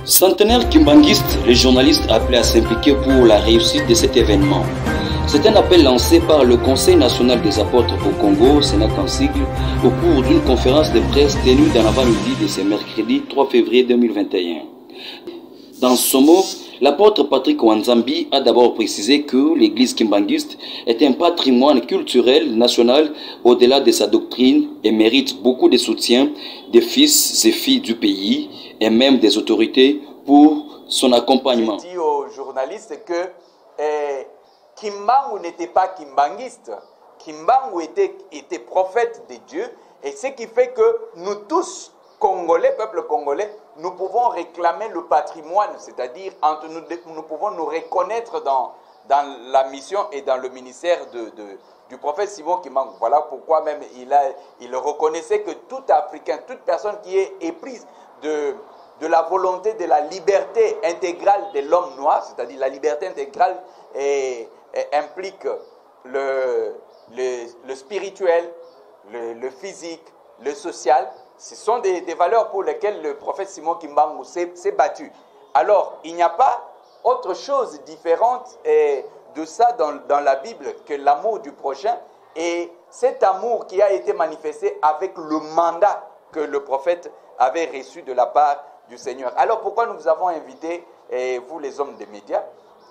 Centenaire kimbanguiste, les journalistes appelaient à s'impliquer pour la réussite de cet événement. C'est un appel lancé par le Conseil national des apôtres au Congo, Sénac en sigle, au cours d'une conférence de presse tenue dans l'avant-midi de ce mercredi 3 février 2021. Dans ce mot, l'apôtre Patrick Wanzambi a d'abord précisé que l'église kimbanguiste est un patrimoine culturel national au-delà de sa doctrine et mérite beaucoup de soutien des fils et filles du pays et même des autorités pour son accompagnement. Je dis aux journalistes que Kimbangu n'était pas kimbanguiste. Kimbangu était prophète de Dieu, et ce qui fait que nous tous, Congolais, peuple congolais, nous pouvons réclamer le patrimoine, c'est-à-dire entre nous pouvons nous reconnaître dans la mission et dans le ministère du prophète Simon Kimbangu. Voilà pourquoi même il reconnaissait que tout Africain, toute personne qui est éprise de la volonté de la liberté intégrale de l'homme noir, c'est-à-dire la liberté intégrale implique le spirituel, le physique, le social. Ce sont des valeurs pour lesquelles le prophète Simon Kimbangu s'est battu. Alors, il n'y a pas autre chose différente de ça dans la Bible que l'amour du prochain, et cet amour qui a été manifesté avec le mandat que le prophète avait reçu de la part du Seigneur. Alors, pourquoi nous vous avons invité, vous les hommes des médias?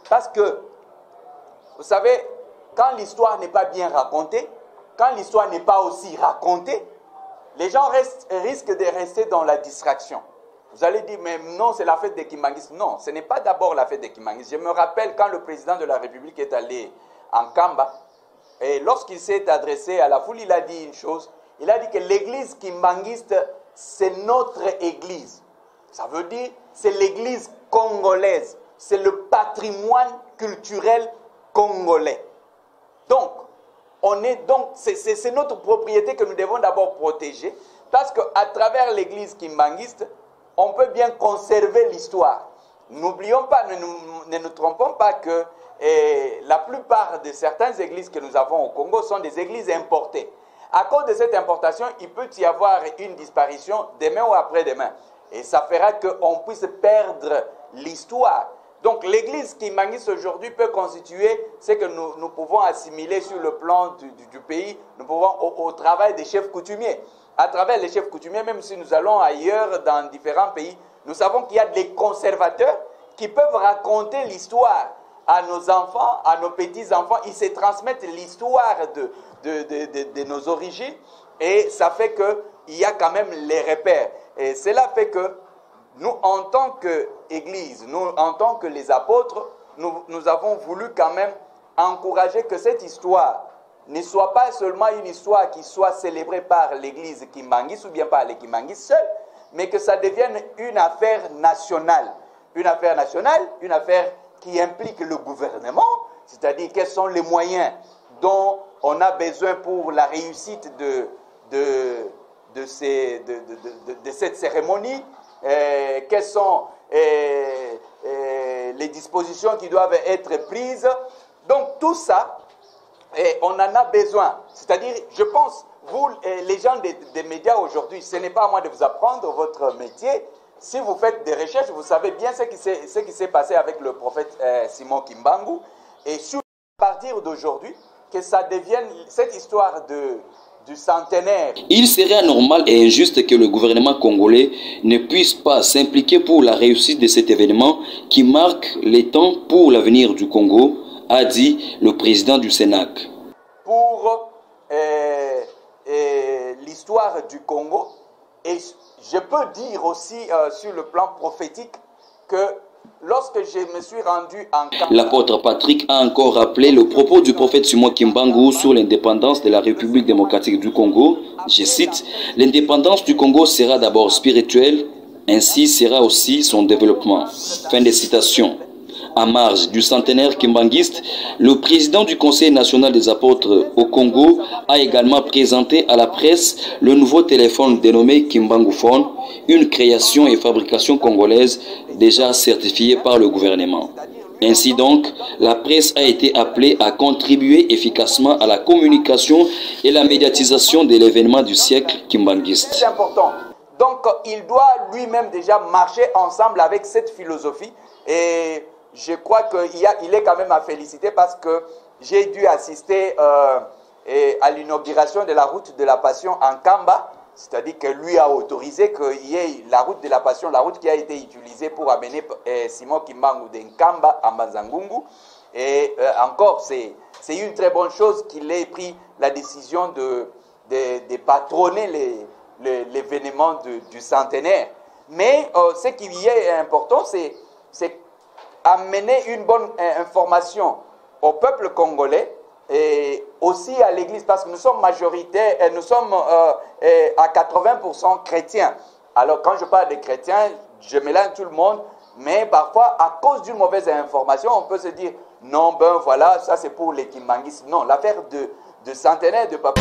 Parce que, vous savez, quand l'histoire n'est pas bien racontée, quand l'histoire n'est pas aussi racontée, les gens risquent de rester dans la distraction. Vous allez dire, mais non, c'est la fête des Kimbanguistes. Non, ce n'est pas d'abord la fête des Kimbanguistes. Je me rappelle quand le président de la République est allé en Kamba, et lorsqu'il s'est adressé à la foule, il a dit une chose. Il a dit que l'église kimbanguiste, c'est notre église. Ça veut dire, c'est l'église congolaise. C'est le patrimoine culturel congolais. Donc, c'est notre propriété que nous devons d'abord protéger, parce qu'à travers l'église kimbanguiste, on peut bien conserver l'histoire. N'oublions pas, ne nous trompons pas que la plupart de certaines églises que nous avons au Congo sont des églises importées. À cause de cette importation, il peut y avoir une disparition demain ou après-demain. Et ça fera qu'on puisse perdre l'histoire. Donc l'église kimbanguiste aujourd'hui peut constituer ce que nous pouvons assimiler sur le plan du pays, nous pouvons au travail des chefs coutumiers. À travers les chefs coutumiers, même si nous allons ailleurs dans différents pays, nous savons qu'il y a des conservateurs qui peuvent raconter l'histoire à nos enfants, à nos petits-enfants. Ils se transmettent l'histoire de nos origines, et ça fait qu'il y a quand même les repères. Et cela fait que nous, en tant qu'Église, nous, en tant que les apôtres, nous avons voulu quand même encourager que cette histoire ne soit pas seulement une histoire qui soit célébrée par l'Église kimbanguiste ou bien par les kimbanguistes seuls, mais que ça devienne une affaire nationale. Une affaire nationale, une affaire qui implique le gouvernement, c'est-à-dire quels sont les moyens dont on a besoin pour la réussite de cette cérémonie, quelles sont les dispositions qui doivent être prises. Donc tout ça, on en a besoin. C'est-à-dire, je pense, vous, les gens des médias aujourd'hui, ce n'est pas à moi de vous apprendre votre métier. Si vous faites des recherches, vous savez bien ce qui s'est passé avec le prophète Simon Kimbangu. Et à partir d'aujourd'hui, que ça devienne cette histoire du centenaire. Il serait anormal et injuste que le gouvernement congolais ne puisse pas s'impliquer pour la réussite de cet événement qui marque les temps pour l'avenir du Congo, a dit le président du Sénac. Pour l'histoire du Congo, et je peux dire aussi sur le plan prophétique que lorsque je me suis rendu en Kamba, l'apôtre Patrick a encore rappelé le propos du prophète Simon Kimbangu sur l'indépendance de la République démocratique du Congo. Je cite, « L'indépendance du Congo sera d'abord spirituelle, ainsi sera aussi son développement. » Fin de citation. En marge du centenaire kimbanguiste, le président du Conseil national des apôtres au Congo a également présenté à la presse le nouveau téléphone dénommé Kimbangu Phone, une création et fabrication congolaise déjà certifiée par le gouvernement. Ainsi donc, la presse a été appelée à contribuer efficacement à la communication et la médiatisation de l'événement du siècle kimbanguiste. C'est important Donc, il doit lui-même déjà marcher ensemble avec cette philosophie. Et je crois qu'il est quand même à féliciter parce que j'ai dû assister à l'inauguration de la route de la Passion en Kamba. C'est-à-dire que lui a autorisé qu'il y ait la route de la Passion, la route qui a été utilisée pour amener Simon Kimbangu d'Nkamba à Mazangungu. Et encore, c'est une très bonne chose qu'il ait pris la décision de patronner l'événement du centenaire. Mais ce qui y est important, c'est amener une bonne information au peuple congolais et aussi à l'Église, parce que nous sommes majoritaires, et nous sommes à 80% chrétiens. Alors quand je parle des chrétiens, je mélange tout le monde, mais parfois, à cause d'une mauvaise information, on peut se dire, non, ben voilà, ça c'est pour les Kimbanguistes. Non, l'affaire de centenaire de Papa...